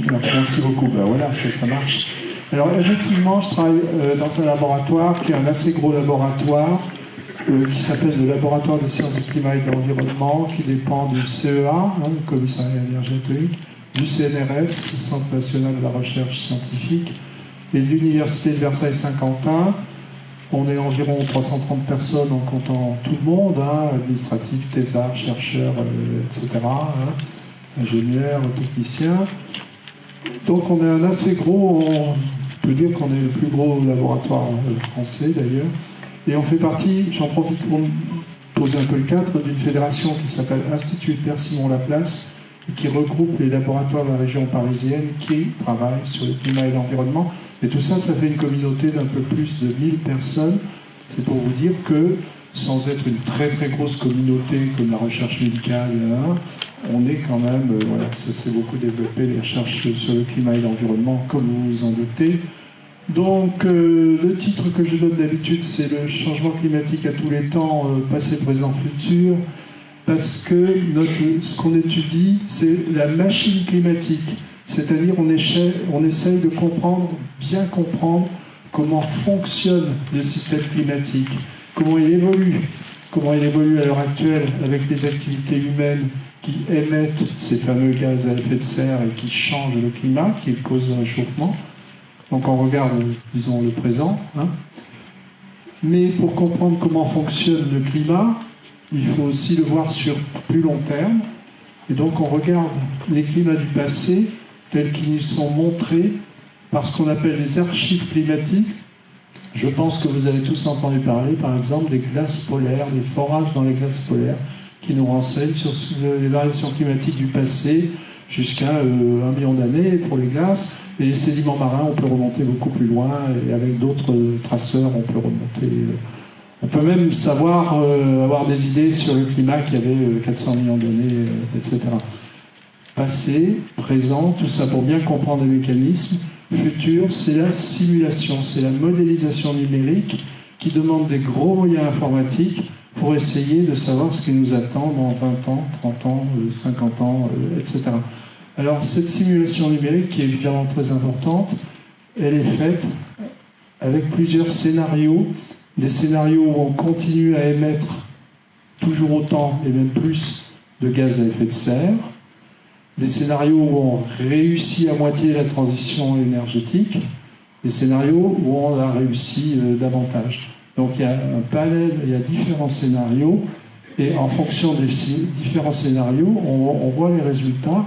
Alors, merci beaucoup. Ben voilà, ça marche. Alors effectivement, je travaille dans un laboratoire qui est un assez gros laboratoire qui s'appelle le Laboratoire des sciences du climat et de l'environnement, qui dépend du CEA, le Commissariat énergétique, du CNRS, Centre national de la recherche scientifique, et de l'Université de Versailles-Saint-Quentin. On est environ 330 personnes en comptant tout le monde, administratifs, thésards, chercheurs, etc., ingénieurs, techniciens. Donc on est un assez gros, on peut dire qu'on est le plus gros laboratoire français d'ailleurs. Et on fait partie, j'en profite pour poser un peu le cadre, d'une fédération qui s'appelle Institut Père Simon Laplace et qui regroupe les laboratoires de la région parisienne qui travaillent sur le climat et l'environnement. Et tout ça, ça fait une communauté d'un peu plus de 1000 personnes. C'est pour vous dire que, sans être une très très grosse communauté comme la recherche médicale, on est quand même, voilà, ça s'est beaucoup développé, les recherches sur le climat et l'environnement, comme vous vous en doutez. Donc, le titre que je donne d'habitude, c'est le changement climatique à tous les temps, passé, présent, futur, parce que ce qu'on étudie, c'est la machine climatique. C'est-à-dire, on essaye de comprendre, bien comprendre, comment fonctionne le système climatique, comment il évolue à l'heure actuelle avec les activités humaines qui émettent ces fameux gaz à effet de serre et qui changent le climat, qui est le cause du réchauffement. Donc on regarde, disons, le présent. Mais pour comprendre comment fonctionne le climat, il faut aussi le voir sur plus long terme. Et donc on regarde les climats du passé tels qu'ils nous sont montrés par ce qu'on appelle les archives climatiques. Je pense que vous avez tous entendu parler, par exemple, des glaces polaires, des forages dans les glaces polaires, qui nous renseignent sur les variations climatiques du passé, jusqu'à 1 million d'années pour les glaces. Et les sédiments marins, on peut remonter beaucoup plus loin, et avec d'autres traceurs, on peut remonter. On peut même savoir, avoir des idées sur le climat qui avait 400 millions d'années, etc. Passé, présent, tout ça pour bien comprendre les mécanismes. Futur, c'est la simulation, c'est la modélisation numérique qui demande des gros moyens informatiques pour essayer de savoir ce qui nous attend dans 20 ans, 30 ans, 50 ans, etc. Alors, cette simulation numérique, qui est évidemment très importante, elle est faite avec plusieurs scénarios, des scénarios où on continue à émettre toujours autant et même plus de gaz à effet de serre, des scénarios où on réussit à moitié la transition énergétique, des scénarios où on a réussi davantage. Donc il y a un panel, il y a différents scénarios, et en fonction des différents scénarios, on voit les résultats,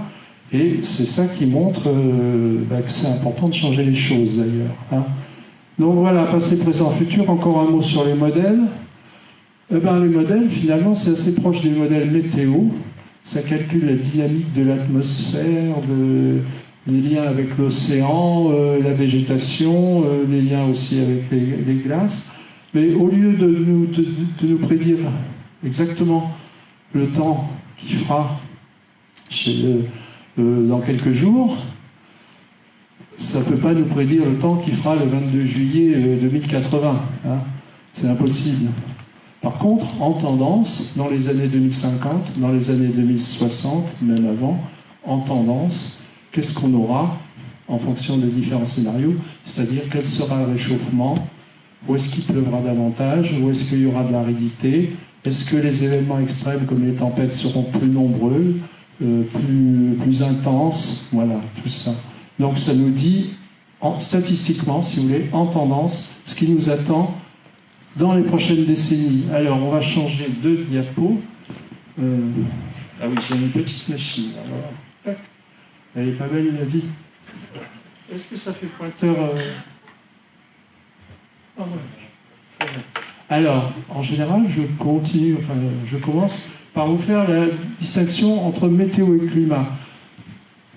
et c'est ça qui montre que c'est important de changer les choses d'ailleurs. Donc voilà, passé, présent, futur, encore un mot sur les modèles. Les modèles, finalement, c'est assez proche des modèles météo. Ça calcule la dynamique de l'atmosphère, les liens avec l'océan, la végétation, les liens aussi avec les glaces. Mais au lieu de nous prédire exactement le temps qu'il fera dans quelques jours, ça ne peut pas nous prédire le temps qu'il fera le 22 juillet 2080. C'est impossible. Par contre, en tendance, dans les années 2050, dans les années 2060, même avant, en tendance, qu'est-ce qu'on aura en fonction des différents scénarios? C'est-à-dire quel sera le réchauffement? Où est-ce qu'il pleuvra davantage? Où est-ce qu'il y aura de l'aridité? Est-ce que les événements extrêmes comme les tempêtes seront plus nombreux, plus intenses? Voilà, tout ça. Donc ça nous dit, statistiquement, si vous voulez, en tendance, ce qui nous attend dans les prochaines décennies. Alors, on va changer de diapo. Ah oui, j'ai une petite machine. Alors, tac. Elle est pas belle, la vie. Est-ce que ça fait pointeur Ah ouais. Très bien. Alors, en général, je commence par vous faire la distinction entre météo et climat.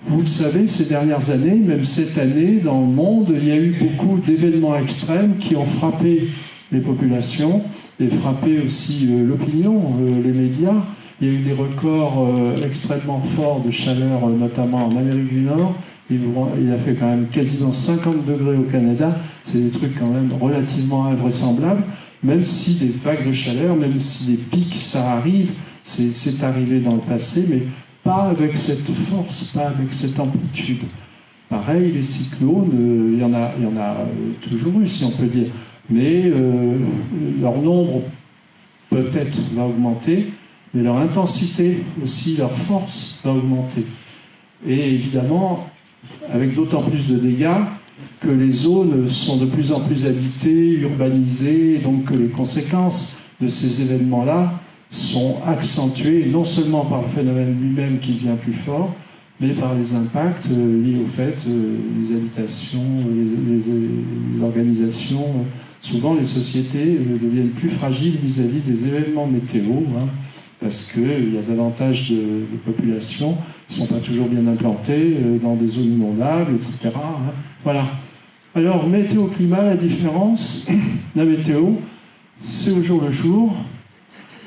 Vous le savez, ces dernières années, même cette année, dans le monde, il y a eu beaucoup d'événements extrêmes qui ont frappé les populations et frappé aussi l'opinion, les médias. Il y a eu des records extrêmement forts de chaleur, notamment en Amérique du Nord. Il a fait quand même quasiment 50 degrés au Canada. C'est des trucs quand même relativement invraisemblables. Même si des vagues de chaleur, même si des pics, ça arrive, c'est arrivé dans le passé, mais pas avec cette force, pas avec cette amplitude. Pareil, les cyclones, il y en a toujours eu, si on peut dire, mais leur nombre peut-être va augmenter, mais leur intensité aussi, leur force va augmenter. Et évidemment, avec d'autant plus de dégâts que les zones sont de plus en plus habitées, urbanisées, donc que les conséquences de ces événements-là sont accentuées, non seulement par le phénomène lui-même qui devient plus fort, mais par les impacts liés au fait, les habitations, les organisations, souvent les sociétés deviennent plus fragiles vis-à-vis des événements météo, hein, parce qu'il y a davantage de populations qui ne sont pas toujours bien implantées dans des zones inondables, etc. Hein. Voilà. Alors, météo-climat, la différence, la météo, c'est au jour le jour,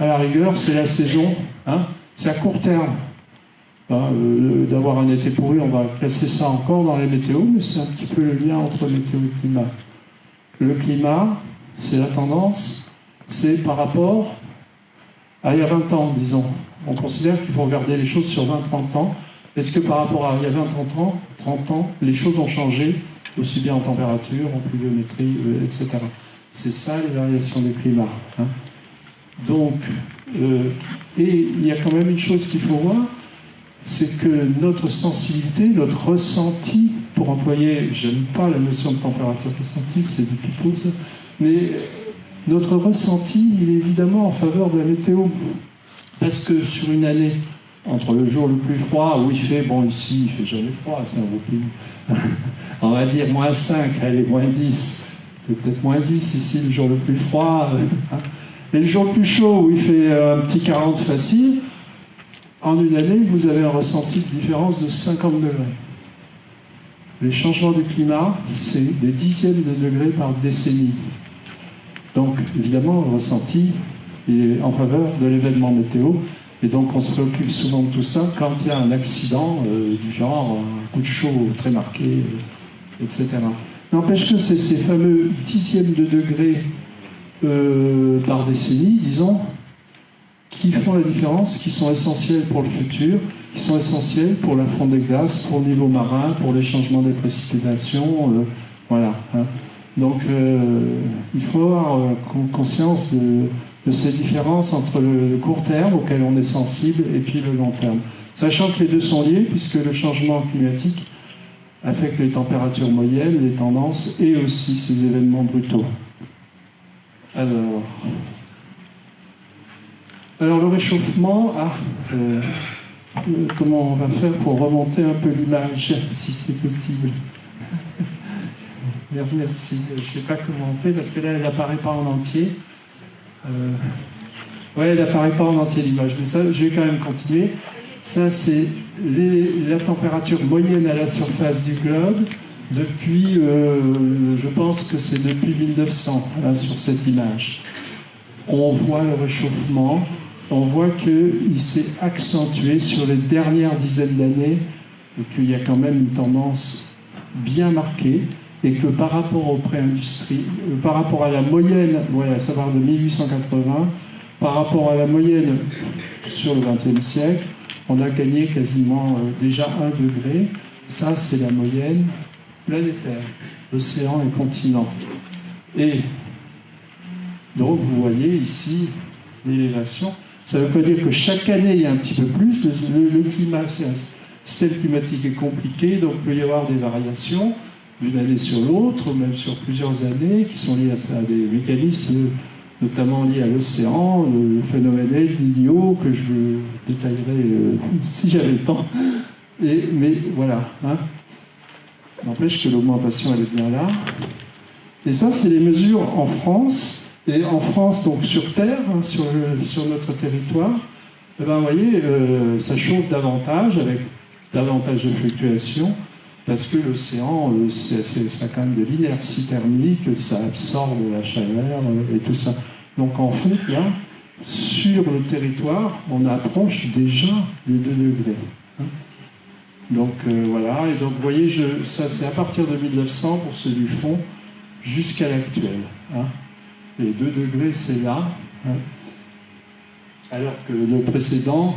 à la rigueur, c'est la saison, hein, c'est à court terme. D'avoir un été pourri, on va classer ça encore dans les météos, mais c'est un petit peu le lien entre météo et climat. Le climat, c'est la tendance, c'est par rapport à il y a 20 ans, disons. On considère qu'il faut regarder les choses sur 20-30 ans. Est-ce que par rapport à il y a 30 ans, les choses ont changé, aussi bien en température, en pluviométrie, etc. C'est ça les variations du climat. Hein. Donc, et il y a quand même une chose qu'il faut voir, c'est que notre sensibilité, notre ressenti, pour employer, j'aime pas la notion de température ressentie, c'est du pipeau ça, mais notre ressenti, il est évidemment en faveur de la météo. Parce que sur une année, entre le jour le plus froid, où il fait, bon ici, il fait jamais froid, c'est un beau pays, on va dire moins 5, allez, moins 10, peut-être moins 10 ici, le jour le plus froid, et le jour le plus chaud, où il fait un petit 40 facile, en une année, vous avez un ressenti de différence de 50 degrés. Les changements du climat, c'est des dixièmes de degrés par décennie. Donc, évidemment, le ressenti il est en faveur de l'événement météo. Et donc, on se préoccupe souvent de tout ça quand il y a un accident du genre un coup de chaud très marqué, etc. N'empêche que c'est ces fameux dixièmes de degrés par décennie, disons, qui font la différence, qui sont essentiels pour le futur, qui sont essentiels pour la fonte des glaces, pour le niveau marin, pour les changements des précipitations, voilà. Hein. Donc, il faut avoir conscience de ces différences entre le court terme, auquel on est sensible, et puis le long terme. Sachant que les deux sont liés, puisque le changement climatique affecte les températures moyennes, les tendances, et aussi ces événements brutaux. Alors le réchauffement, comment on va faire pour remonter un peu l'image, si c'est possible. Merci, je ne sais pas comment on fait, parce que là, elle n'apparaît pas en entier. Ouais, elle n'apparaît pas en entier l'image, mais ça, je vais quand même continuer. Ça, c'est la température moyenne à la surface du globe depuis, je pense que c'est depuis 1900, là, sur cette image. On voit le réchauffement, on voit qu'il s'est accentué sur les dernières dizaines d'années et qu'il y a quand même une tendance bien marquée et que par rapport au pré-industrie, par rapport à la moyenne, voilà, ça part de 1880, par rapport à la moyenne sur le XXe siècle, on a gagné quasiment déjà 1 degré. Ça, c'est la moyenne planétaire, océan et continent. Et donc, vous voyez ici l'élévation. Ça ne veut pas dire que chaque année, il y a un petit peu plus. Le climat, c'est un système climatique est compliqué, donc il peut y avoir des variations d'une année sur l'autre, même sur plusieurs années, qui sont liées à des mécanismes, notamment liés à l'océan, le phénomène El Niño, que je détaillerai si j'avais le temps. Mais voilà. Hein. N'empêche que l'augmentation, elle est bien là. Et ça, c'est les mesures en France. Et en France, donc sur Terre, hein, sur notre territoire, eh ben, vous voyez, ça chauffe davantage, avec davantage de fluctuations, parce que l'océan, ça a quand même de l'inertie thermique, ça absorbe la chaleur et tout ça. Donc en fait, là, sur le territoire, on approche déjà les 2 degrés. Hein. Donc voilà, et donc vous voyez, ça c'est à partir de 1900 pour ceux du fond, jusqu'à l'actuel. Hein. Les 2 degrés, c'est là. Hein. Alors que le précédent,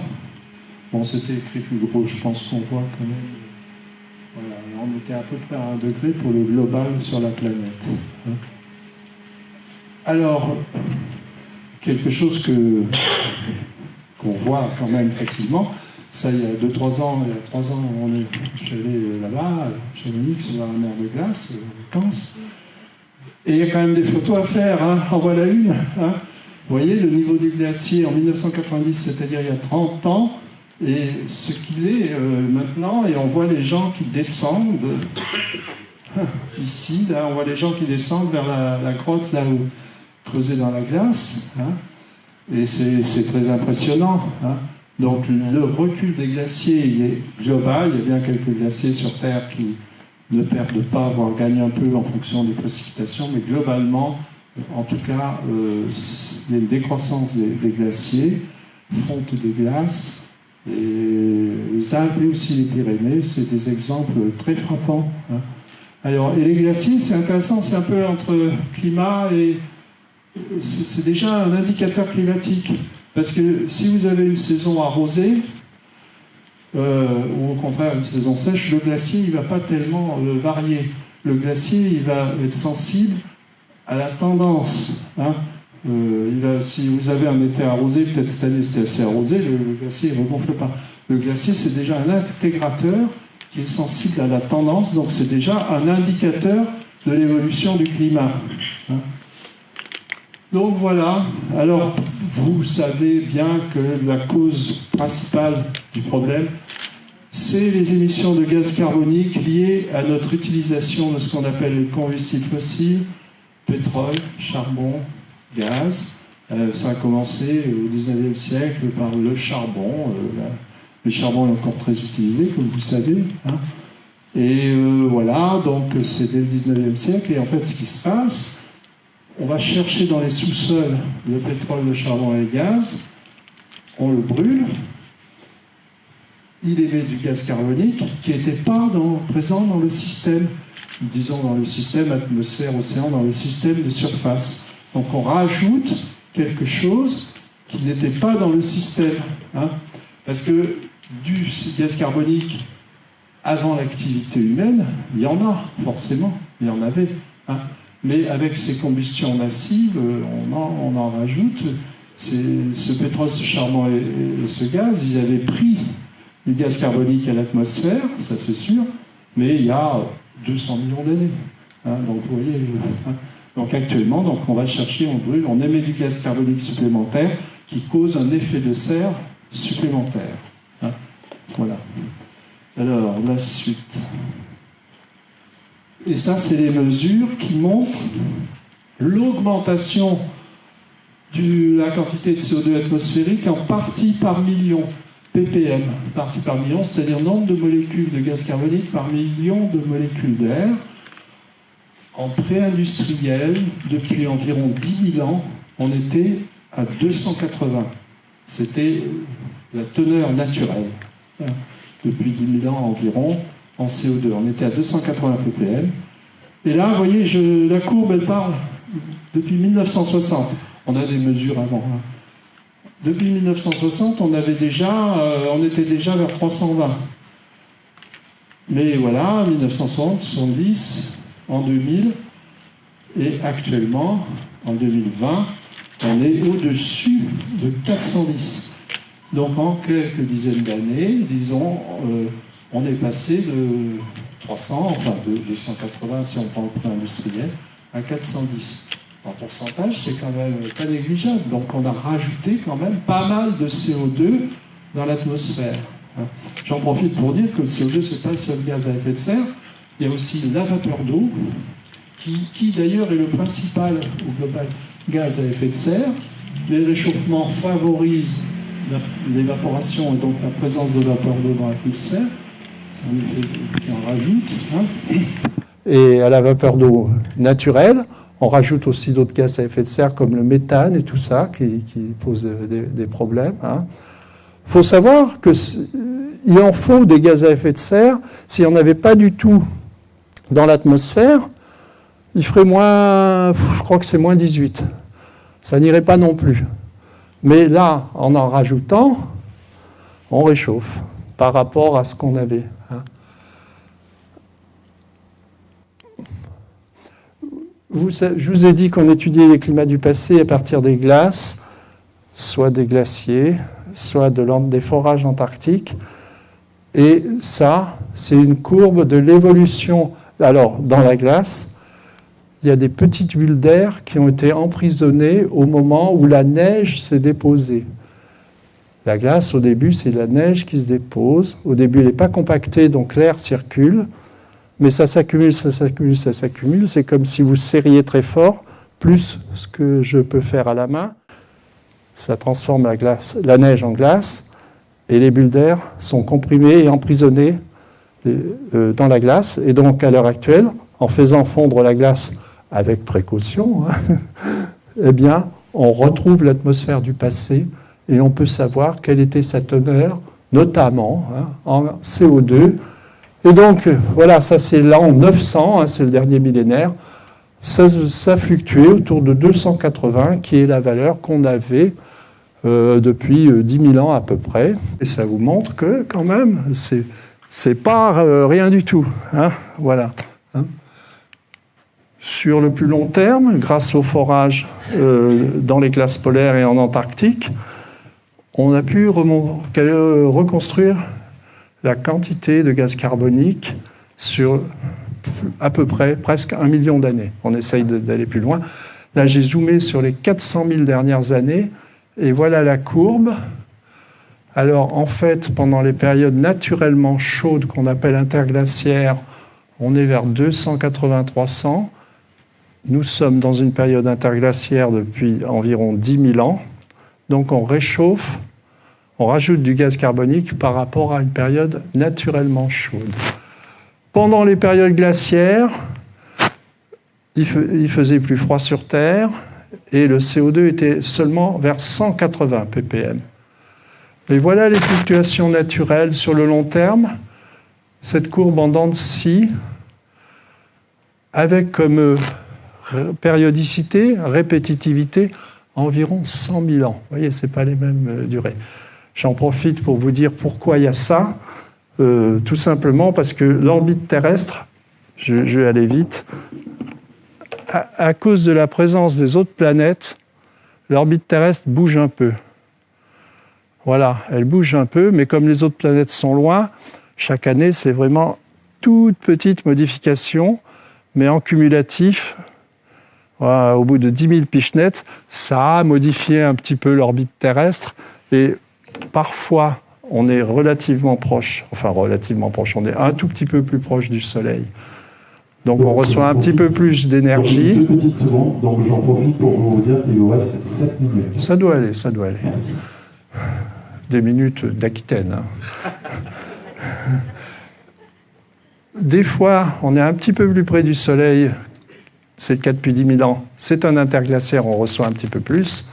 Bon, c'était écrit plus gros, je pense qu'on voit quand même. Voilà, on était à peu près à 1 degré pour le global sur la planète. Alors, quelque chose qu'on voit quand même facilement, ça il y a 2-3 ans, je suis allé là-bas, chez Onyx, dans la mer de glace, aux vacances. Et il y a quand même des photos à faire, hein. En voilà une. Hein. Vous voyez le niveau du glacier en 1990, c'est-à-dire il y a 30 ans, et ce qu'il est maintenant, et on voit les gens qui descendent, ici, là, on voit les gens qui descendent vers la grotte, là où creusée dans la glace, hein, et c'est très impressionnant. Hein. Donc le recul des glaciers, il est global, il y a bien quelques glaciers sur Terre qui ne perdent pas, voire gagnent un peu en fonction des précipitations, mais globalement, en tout cas, il y a une décroissance des glaciers, fonte des glaces, et les Alpes et aussi les Pyrénées, c'est des exemples très frappants. Hein. Alors, et les glaciers, c'est intéressant, c'est un peu entre climat et... C'est déjà un indicateur climatique. Parce que si vous avez une saison arrosée, ou au contraire une saison sèche, le glacier il ne va pas tellement varier. Le glacier il va être sensible à la tendance. Hein. Si vous avez un été arrosé, peut-être cette année c'était assez arrosé, le glacier ne regonfle pas. Le glacier c'est déjà un intégrateur qui est sensible à la tendance, donc c'est déjà un indicateur de l'évolution du climat. Hein. Donc voilà, alors vous savez bien que la cause principale du problème, c'est les émissions de gaz carbonique liées à notre utilisation de ce qu'on appelle les combustibles fossiles, pétrole, charbon, gaz. Ça a commencé au XIXe siècle par le charbon. Le charbon est encore très utilisé, comme vous savez. Hein. Et voilà, donc c'est dès le XIXe siècle. Et en fait, ce qui se passe... On va chercher dans les sous-sols le pétrole, le charbon et le gaz, on le brûle, il émet du gaz carbonique qui n'était pas présent dans le système, disons dans le système atmosphère, océan, dans le système de surface. Donc on rajoute quelque chose qui n'était pas dans le système. Hein, parce que du gaz carbonique avant l'activité humaine, il y en a forcément, il y en avait. Hein. Mais avec ces combustions massives, on en rajoute. Ce pétrole, ce charbon et ce gaz, ils avaient pris du gaz carbonique à l'atmosphère, ça c'est sûr, mais il y a 200 millions d'années. Hein, donc vous voyez, hein, donc actuellement, donc on va chercher, on brûle, on émet du gaz carbonique supplémentaire qui cause un effet de serre supplémentaire. Hein, voilà. Alors, la suite. Et ça, c'est les mesures qui montrent l'augmentation de la quantité de CO2 atmosphérique en partie par million, ppm, partie par million, c'est-à-dire nombre de molécules de gaz carbonique par million de molécules d'air. En pré-industriel, depuis environ 10 000 ans, on était à 280. C'était la teneur naturelle. Depuis 10 000 ans environ, en CO2. On était à 280 ppm. Et là, vous voyez, la courbe, elle parle depuis 1960. On a des mesures avant. Hein. Depuis 1960, on était déjà vers 320. Mais voilà, 1960, 70, en 2000, et actuellement, en 2020, on est au-dessus de 410. Donc en quelques dizaines d'années, disons, on est passé de 300, enfin de 280 si on prend le pré-industriel, à 410. En pourcentage, c'est quand même pas négligeable. Donc on a rajouté quand même pas mal de CO2 dans l'atmosphère. J'en profite pour dire que le CO2, c'est pas le seul gaz à effet de serre. Il y a aussi la vapeur d'eau, qui d'ailleurs est le principal, au global, gaz à effet de serre. Les réchauffements favorisent l'évaporation et donc la présence de vapeur d'eau dans l'atmosphère. C'est un effet qui en rajoute. Hein. Et à la vapeur d'eau naturelle, on rajoute aussi d'autres gaz à effet de serre comme le méthane et tout ça qui posent des problèmes. Hein. Faut savoir qu'il en faut des gaz à effet de serre. S'il n'y en avait pas du tout dans l'atmosphère, il ferait moins, je crois que c'est moins 18. Ça n'irait pas non plus. Mais là, en rajoutant, On réchauffe par rapport à ce qu'on avait. Je vous ai dit qu'on étudiait les climats du passé à partir des glaces, soit des glaciers, soit des forages antarctiques. Et ça, c'est une courbe de l'évolution. Alors, dans la glace, il y a des petites bulles d'air qui ont été emprisonnées au moment où la neige s'est déposée. La glace, au début, c'est la neige qui se dépose. Au début, elle n'est pas compactée, donc l'air circule. Mais ça s'accumule, ça s'accumule, ça s'accumule. C'est comme si vous serriez très fort, plus ce que je peux faire à la main. Ça transforme la neige en glace. Et les bulles d'air sont comprimées et emprisonnées dans la glace. Et donc, à l'heure actuelle, en faisant fondre la glace avec précaution, eh bien, on retrouve l'atmosphère du passé et on peut savoir quelle était sa teneur, notamment en CO2. Et donc, voilà, ça c'est l'an 900, c'est le dernier millénaire. Ça fluctuait autour de 280, qui est la valeur qu'on avait depuis 10 000 ans à peu près. Et ça vous montre que, quand même, c'est pas rien du tout. Voilà. Sur le plus long terme, grâce au forage dans les glaces polaires et en Antarctique, on a pu reconstruire la quantité de gaz carbonique sur à peu près presque 1 million d'années. On essaye d'aller plus loin. Là, j'ai zoomé sur les 400 000 dernières années et voilà la courbe. Alors, en fait, pendant les périodes naturellement chaudes qu'on appelle interglaciaires, on est vers 280-300. Nous sommes dans une période interglaciaire depuis environ 10 000 ans. Donc, on réchauffe. On rajoute du gaz carbonique par rapport à une période naturellement chaude. Pendant les périodes glaciaires, il faisait plus froid sur Terre et le CO2 était seulement vers 180 ppm. Et voilà les fluctuations naturelles sur le long terme. Cette courbe en dents de scie, avec comme périodicité, répétitivité, environ 100 000 ans. Vous voyez, ce n'est pas les mêmes durées. J'en profite pour vous dire pourquoi il y a ça. Tout simplement parce que l'orbite terrestre, je vais aller vite, à cause de la présence des autres planètes, l'orbite terrestre bouge un peu. Voilà, elle bouge un peu, mais comme les autres planètes sont loin, chaque année, c'est vraiment toute petite modification, mais en cumulatif, voilà, au bout de 10 000 pichenettes, ça a modifié un petit peu l'orbite terrestre, et parfois, on est relativement proche, on est un tout petit peu plus proche du Soleil. Donc on reçoit un petit peu plus d'énergie. Deux petites secondes, donc j'en profite pour vous dire qu'il vous reste 7 minutes. Ça doit aller. Merci. Des minutes d'Aquitaine. Des fois, on est un petit peu plus près du Soleil, c'est le cas depuis 10 000 ans. C'est un interglaciaire, on reçoit un petit peu plus.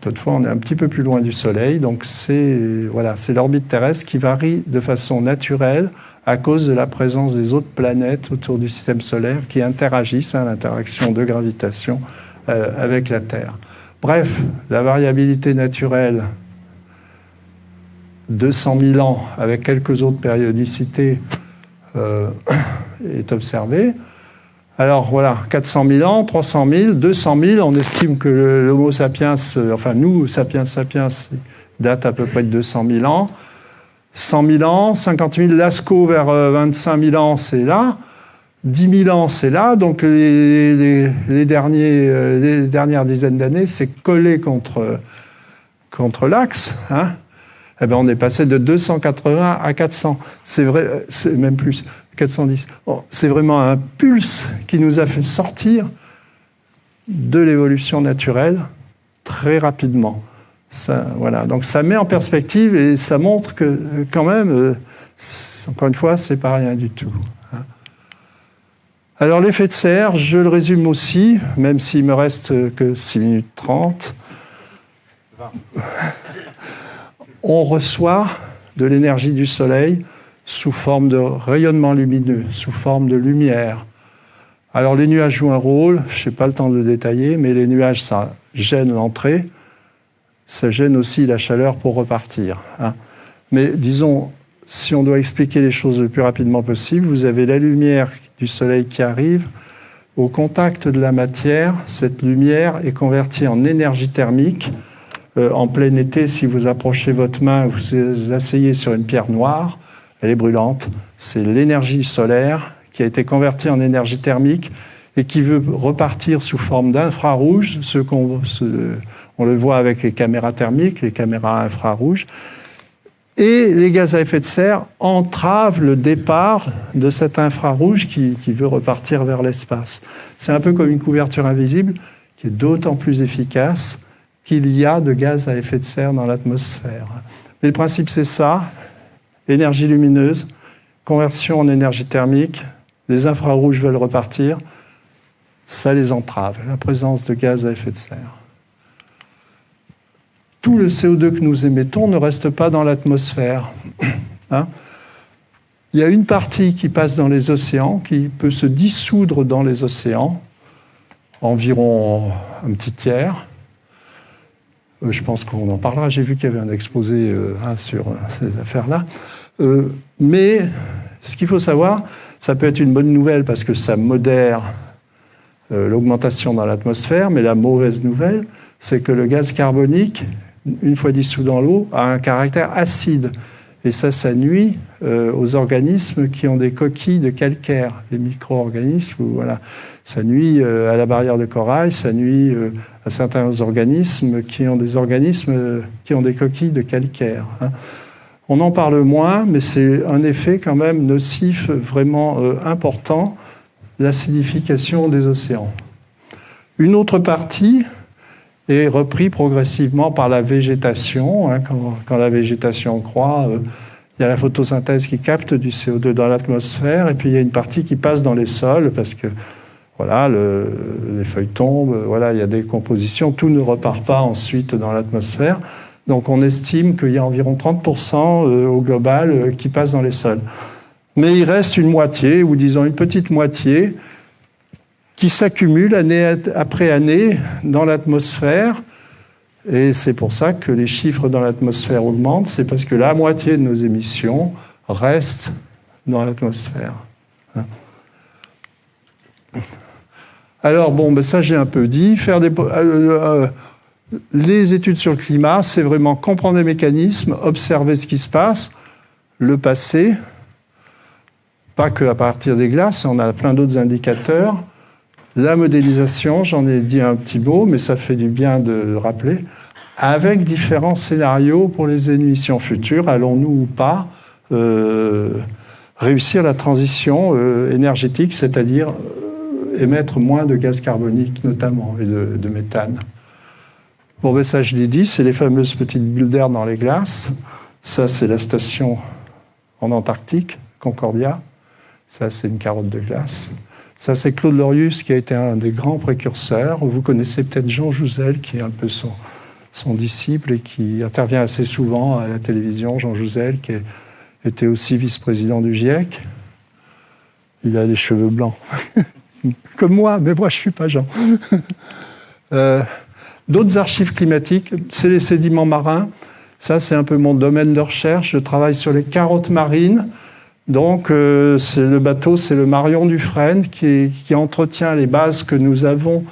D'autres fois, on est un petit peu plus loin du Soleil. Donc, c'est l'orbite terrestre qui varie de façon naturelle à cause de la présence des autres planètes autour du système solaire qui interagissent, l'interaction de gravitation avec la Terre. Bref, la variabilité naturelle, 200 000 ans avec quelques autres périodicités, est observée. Alors voilà, 400 000 ans, 300 000, 200 000, on estime que l'Homo sapiens, nous, sapiens sapiens, date à peu près de 200 000 ans. 100 000 ans, 50 000, Lascaux vers 25 000 ans, c'est là. 10 000 ans, c'est là. Donc les dernières dizaines d'années, c'est collé contre l'axe. Eh bien, on est passé de 280 à 400. C'est vrai, c'est même plus. 410. C'est vraiment un pulse qui nous a fait sortir de l'évolution naturelle très rapidement. Ça, voilà. Donc ça met en perspective et ça montre que quand même, encore une fois, c'est pas rien du tout. Alors l'effet de serre, je le résume aussi, même s'il me reste que 6 minutes 30. On reçoit de l'énergie du soleil sous forme de rayonnement lumineux, sous forme de lumière. Alors les nuages jouent un rôle, je n'ai pas le temps de le détailler, mais les nuages, ça gêne l'entrée, ça gêne aussi la chaleur pour repartir. Mais disons, si on doit expliquer les choses le plus rapidement possible, vous avez la lumière du soleil qui arrive. Au contact de la matière, cette lumière est convertie en énergie thermique. En plein été, si vous approchez votre main, vous asseyez sur une pierre noire, elle est brûlante. C'est l'énergie solaire qui a été convertie en énergie thermique et qui veut repartir sous forme d'infrarouge. On le voit avec les caméras thermiques, les caméras infrarouges. Et les gaz à effet de serre entravent le départ de cet infrarouge qui veut repartir vers l'espace. C'est un peu comme une couverture invisible qui est d'autant plus efficace qu'il y a de gaz à effet de serre dans l'atmosphère. Mais le principe, c'est ça, énergie lumineuse, conversion en énergie thermique, les infrarouges veulent repartir, ça les entrave, la présence de gaz à effet de serre. Tout le CO2 que nous émettons ne reste pas dans l'atmosphère. Hein ? Il y a une partie qui passe dans les océans, qui peut se dissoudre dans les océans, environ un petit tiers. Je pense qu'on en parlera, j'ai vu qu'il y avait un exposé sur ces affaires-là. Mais ce qu'il faut savoir, ça peut être une bonne nouvelle parce que ça modère l'augmentation dans l'atmosphère, mais la mauvaise nouvelle, c'est que le gaz carbonique, une fois dissous dans l'eau, a un caractère acide. Et ça nuit aux organismes qui ont des coquilles de calcaire, les micro-organismes. Voilà. Ça nuit à la barrière de corail, ça nuit à certains organismes qui ont des coquilles de calcaire. Hein. On en parle moins, mais c'est un effet quand même nocif vraiment important, l'acidification des océans. Une autre partie est repris progressivement par la végétation. Hein, quand la végétation croît, il y a la photosynthèse qui capte du CO2 dans l'atmosphère, et puis il y a une partie qui passe dans les sols, parce que voilà, les feuilles tombent, voilà, il y a des décompositions, tout ne repart pas ensuite dans l'atmosphère. Donc on estime qu'il y a environ 30% au global qui passe dans les sols. Mais il reste une moitié, ou disons une petite moitié, qui s'accumule année après année dans l'atmosphère. Et c'est pour ça que les chiffres dans l'atmosphère augmentent. C'est parce que la moitié de nos émissions restent dans l'atmosphère. Alors, bon, ça j'ai un peu dit. Faire les études sur le climat, c'est vraiment comprendre les mécanismes, observer ce qui se passe, le passé, pas qu'à partir des glaces, on a plein d'autres indicateurs. La modélisation, j'en ai dit un petit mot, mais ça fait du bien de le rappeler, avec différents scénarios pour les émissions futures. Allons-nous ou pas réussir la transition énergétique, c'est-à-dire émettre moins de gaz carbonique notamment, et de méthane. Bon, ben ça je l'ai dit, c'est les fameuses petites bulles d'air dans les glaces. Ça, c'est la station en Antarctique, Concordia. Ça, c'est une carotte de glace. Ça, c'est Claude Lorius qui a été un des grands précurseurs. Vous connaissez peut-être Jean Jouzel, qui est un peu son disciple et qui intervient assez souvent à la télévision. Jean Jouzel, qui était aussi vice-président du GIEC. Il a des cheveux blancs, comme moi, mais moi, je ne suis pas Jean. D'autres archives climatiques, c'est les sédiments marins. Ça, c'est un peu mon domaine de recherche. Je travaille sur les carottes marines. Donc, le bateau, c'est le Marion Dufresne qui entretient les bases que nous avons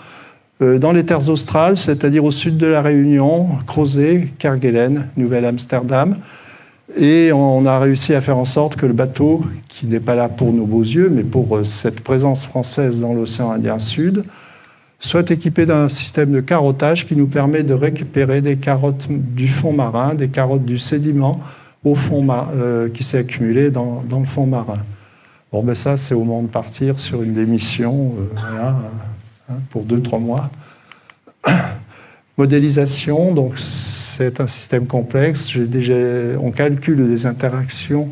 dans les terres australes, c'est-à-dire au sud de la Réunion, Crozet, Kerguelen, Nouvelle-Amsterdam. Et on a réussi à faire en sorte que le bateau, qui n'est pas là pour nos beaux yeux, mais pour cette présence française dans l'océan Indien Sud, soit équipé d'un système de carottage qui nous permet de récupérer des carottes du fond marin, des carottes du sédiment, au fond qui s'est accumulé dans le fond marin. Bon, ben ça, c'est au moment de partir sur une démission voilà, pour 2-3 mois. Modélisation, donc c'est un système complexe. On calcule les interactions,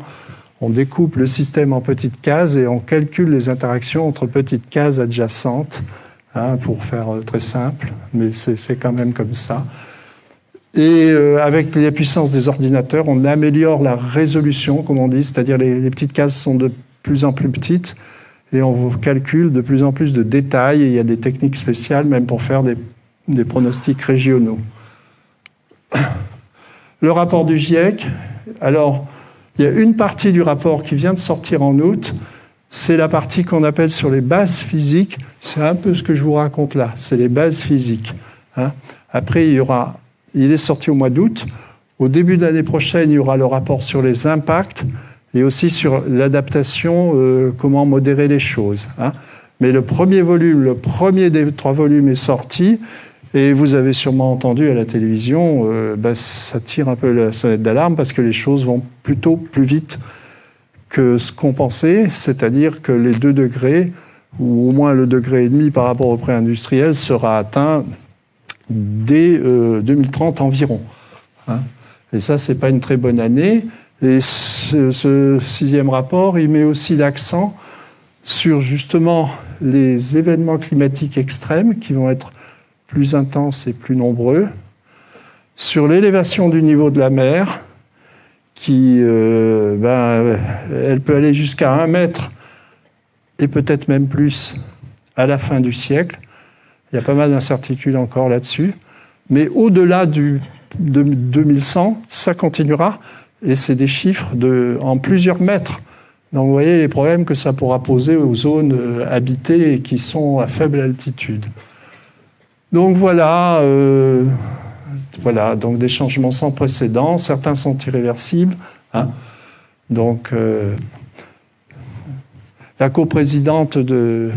on découpe le système en petites cases et on calcule les interactions entre petites cases adjacentes, pour faire très simple, mais c'est quand même comme ça. Et avec la puissance des ordinateurs, on améliore la résolution, comme on dit, c'est-à-dire les petites cases sont de plus en plus petites et on calcule de plus en plus de détails. Et il y a des techniques spéciales même pour faire des pronostics régionaux. Le rapport du GIEC, Alors, il y a une partie du rapport qui vient de sortir en août, c'est la partie qu'on appelle sur les bases physiques. C'est un peu ce que je vous raconte là, c'est les bases physiques. Hein. Après, il est sorti au mois d'août. Au début de l'année prochaine, il y aura le rapport sur les impacts et aussi sur l'adaptation, comment modérer les choses. Hein. Mais le premier des 3 volumes est sorti. Et vous avez sûrement entendu à la télévision, ça tire un peu la sonnette d'alarme parce que les choses vont plutôt plus vite que ce qu'on pensait, c'est-à-dire que les 2 degrés, ou au moins le 1,5 degré par rapport au pré-industriel, sera atteint dès 2030 environ. Hein. Et ça, c'est pas une très bonne année. Et ce 6e rapport, il met aussi l'accent sur justement les événements climatiques extrêmes qui vont être plus intenses et plus nombreux, sur l'élévation du niveau de la mer, qui elle peut aller jusqu'à 1 mètre et peut-être même plus à la fin du siècle. Il y a pas mal d'incertitudes encore là-dessus. Mais au-delà de 2100, ça continuera, et c'est des chiffres en plusieurs mètres. Donc vous voyez les problèmes que ça pourra poser aux zones habitées et qui sont à faible altitude. Donc voilà, donc des changements sans précédent, certains sont irréversibles. Hein. Donc la coprésidente de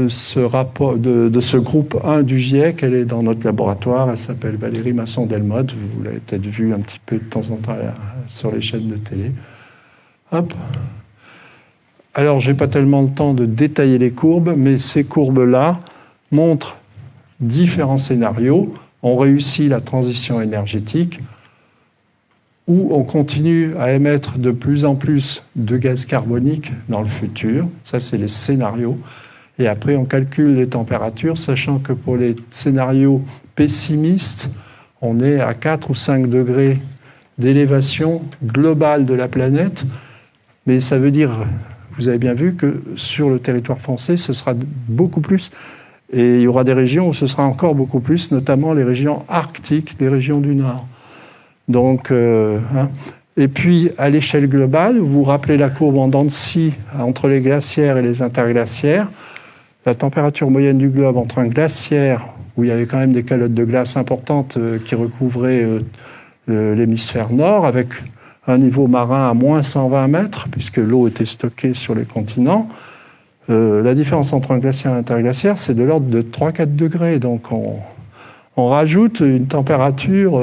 ce groupe 1 du GIEC, elle est dans notre laboratoire, elle s'appelle Valérie Masson-Delmotte, vous l'avez peut-être vue un petit peu de temps en temps sur les chaînes de télé. Hop. Alors, je n'ai pas tellement le temps de détailler les courbes, mais ces courbes-là montrent différents scénarios. On réussit la transition énergétique, où on continue à émettre de plus en plus de gaz carbonique dans le futur. Ça, c'est les scénarios. Et après, on calcule les températures, sachant que pour les scénarios pessimistes, on est à 4 ou 5 degrés d'élévation globale de la planète. Mais ça veut dire, vous avez bien vu, que sur le territoire français, ce sera beaucoup plus. Et il y aura des régions où ce sera encore beaucoup plus, notamment les régions arctiques, les régions du Nord. Donc, Et puis, à l'échelle globale, vous vous rappelez la courbe en dents de scie entre les glaciaires et les interglaciaires. La température moyenne du globe entre un glaciaire, où il y avait quand même des calottes de glace importantes qui recouvraient l'hémisphère nord, avec un niveau marin à moins 120 mètres, puisque l'eau était stockée sur les continents. La différence entre un glaciaire et un interglaciaire, c'est de l'ordre de 3-4 degrés. Donc on rajoute une température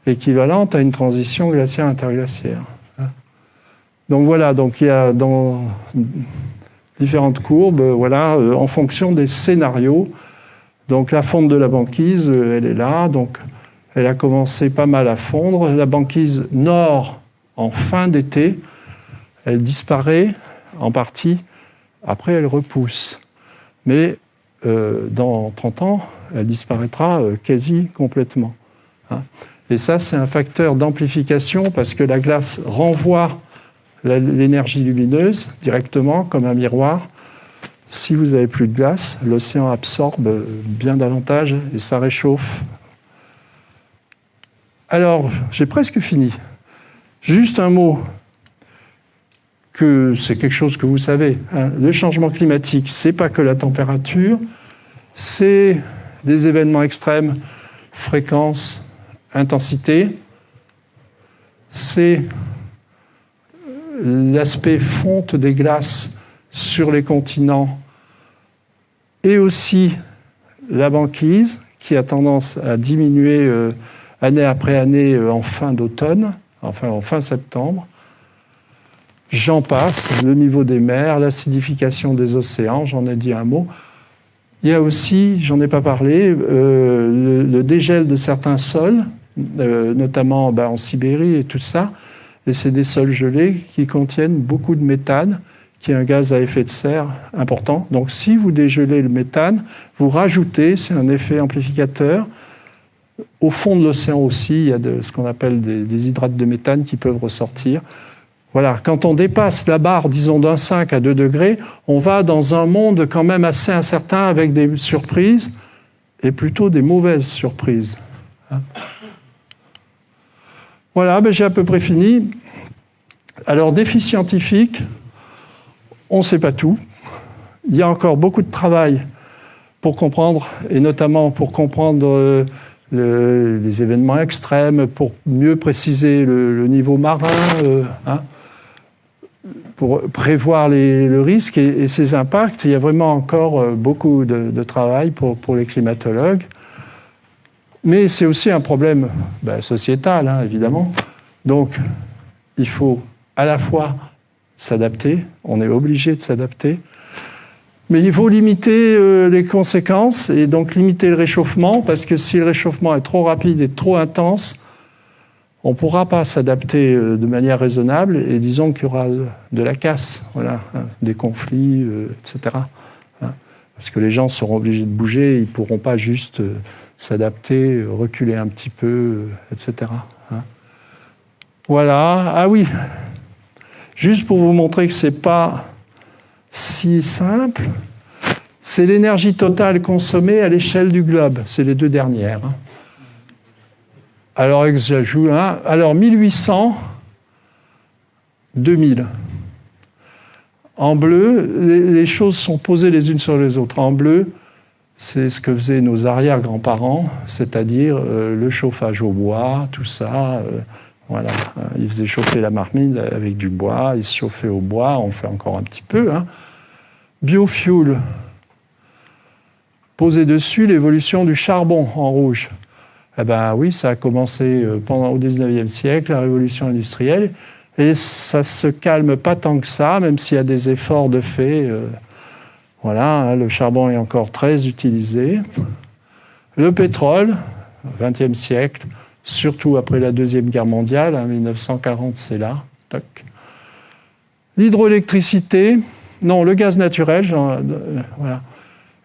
équivalente à une transition glaciaire-interglaciaire. Donc voilà, donc il y a dans différentes courbes, en fonction des scénarios. Donc la fonte de la banquise, elle est là, donc elle a commencé pas mal à fondre. La banquise nord, en fin d'été, elle disparaît en partie. Après, elle repousse. Mais dans 30 ans, elle disparaîtra quasi complètement. Hein. Et ça, c'est un facteur d'amplification parce que la glace renvoie l'énergie lumineuse directement comme un miroir. Si vous n'avez plus de glace, l'océan absorbe bien davantage et ça réchauffe. Alors, j'ai presque fini. Juste un mot, que c'est quelque chose que vous savez. Hein. Le changement climatique, c'est pas que la température, c'est des événements extrêmes, fréquence, intensité. C'est l'aspect fonte des glaces sur les continents et aussi la banquise qui a tendance à diminuer année après année en fin d'automne, enfin en fin septembre. J'en passe, le niveau des mers, l'acidification des océans, j'en ai dit un mot. Il y a aussi, j'en ai pas parlé, le dégel de certains sols, notamment en Sibérie et tout ça. Et c'est des sols gelés qui contiennent beaucoup de méthane, qui est un gaz à effet de serre important. Donc si vous dégelez le méthane, vous rajoutez, c'est un effet amplificateur. Au fond de l'océan aussi, il y a ce qu'on appelle des hydrates de méthane qui peuvent ressortir. Voilà, quand on dépasse la barre, disons, d'1,5 à 2 degrés, on va dans un monde quand même assez incertain avec des surprises, et plutôt des mauvaises surprises. Voilà, j'ai à peu près fini. Alors, défi scientifique, on ne sait pas tout. Il y a encore beaucoup de travail pour comprendre, et notamment pour comprendre les événements extrêmes, pour mieux préciser le niveau marin, pour prévoir le risque et ses impacts. Il y a vraiment encore beaucoup de travail pour les climatologues. Mais c'est aussi un problème sociétal, évidemment. Donc, il faut à la fois s'adapter, on est obligé de s'adapter, mais il faut limiter les conséquences et donc limiter le réchauffement, parce que si le réchauffement est trop rapide et trop intense, on ne pourra pas s'adapter de manière raisonnable et disons qu'il y aura de la casse, des conflits, etc. Parce que les gens seront obligés de bouger, ils ne pourront pas juste s'adapter, reculer un petit peu, etc. Voilà. Ah oui, juste pour vous montrer que ce n'est pas si simple, c'est l'énergie totale consommée à l'échelle du globe. C'est les deux dernières. Alors, j'ajoute alors 1800, 2000. En bleu, les choses sont posées les unes sur les autres. En bleu, c'est ce que faisaient nos arrière-grands-parents, c'est-à-dire le chauffage au bois, tout ça. Voilà, ils faisaient chauffer la marmite avec du bois, ils se chauffaient au bois, on fait encore un petit peu. Biofuel, posé dessus l'évolution du charbon en rouge. Eh bien oui, ça a commencé au XIXe siècle, la révolution industrielle, et ça ne se calme pas tant que ça, même s'il y a des efforts de fait. Le charbon est encore très utilisé. Le pétrole, XXe siècle, surtout après la Deuxième Guerre mondiale, 1940, c'est là. Toc. L'hydroélectricité, non, le gaz naturel,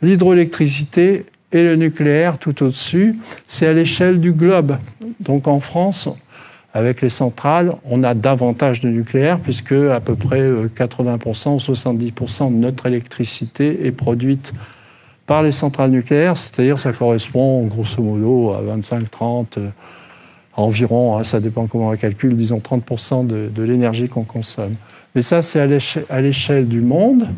L'hydroélectricité et le nucléaire tout au-dessus, c'est à l'échelle du globe. Donc en France, avec les centrales, on a davantage de nucléaire puisque à peu près 80% ou 70% de notre électricité est produite par les centrales nucléaires, c'est-à-dire ça correspond grosso modo à 25-30 environ, ça dépend comment on calcule, disons 30% de l'énergie qu'on consomme. Mais ça, c'est à l'échelle du monde.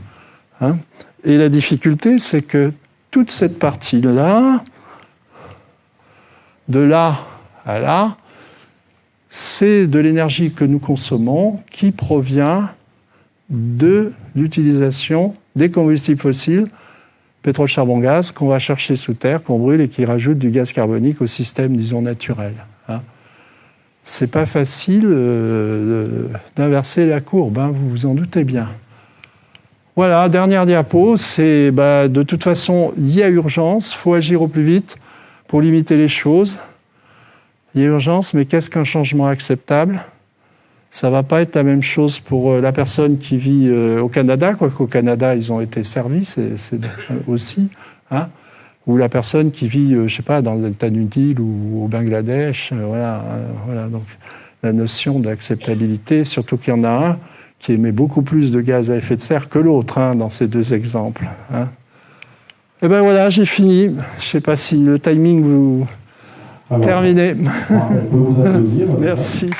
Et la difficulté, c'est que toute cette partie-là, de là à là, c'est de l'énergie que nous consommons qui provient de l'utilisation des combustibles fossiles, pétrole, charbon, gaz, qu'on va chercher sous terre, qu'on brûle et qui rajoute du gaz carbonique au système, disons, naturel. C'est pas facile d'inverser la courbe, vous vous en doutez bien. Voilà, dernière diapo, c'est de toute façon, il y a urgence, il faut agir au plus vite pour limiter les choses. Il y a urgence, mais qu'est-ce qu'un changement acceptable ? Ça ne va pas être la même chose pour la personne qui vit au Canada, quoique au Canada, ils ont été servis, c'est aussi, ou la personne qui vit, dans le delta du Nil ou au Bangladesh. Donc la notion d'acceptabilité, surtout qu'il y en a un qui émet beaucoup plus de gaz à effet de serre que l'autre, dans ces deux exemples. Et voilà, j'ai fini. Je ne sais pas si le timing vous... Alors, terminé. On peut vous applaudir. Merci.